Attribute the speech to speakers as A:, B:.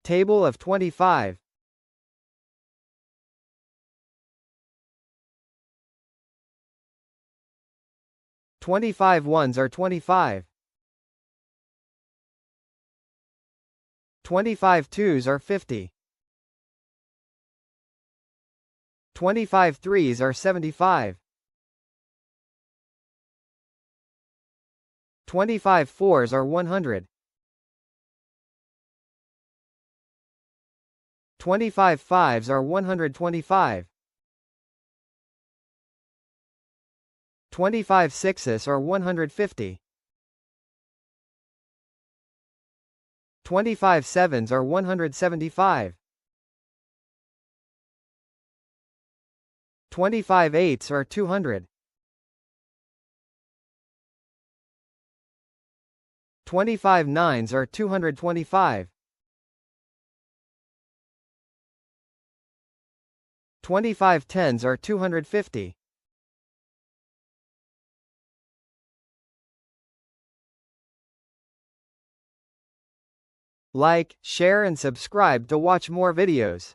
A: Table of 25. 25 ones are 25. 25 twos are 50. 25 threes are 75. 25 fours are 100. 25 fives are 125. 25 sixes are 150. 25 sevens are 175. 25 eights are 200. 25 nines are 225. 25 tens are 250. Like, share and subscribe to watch more videos.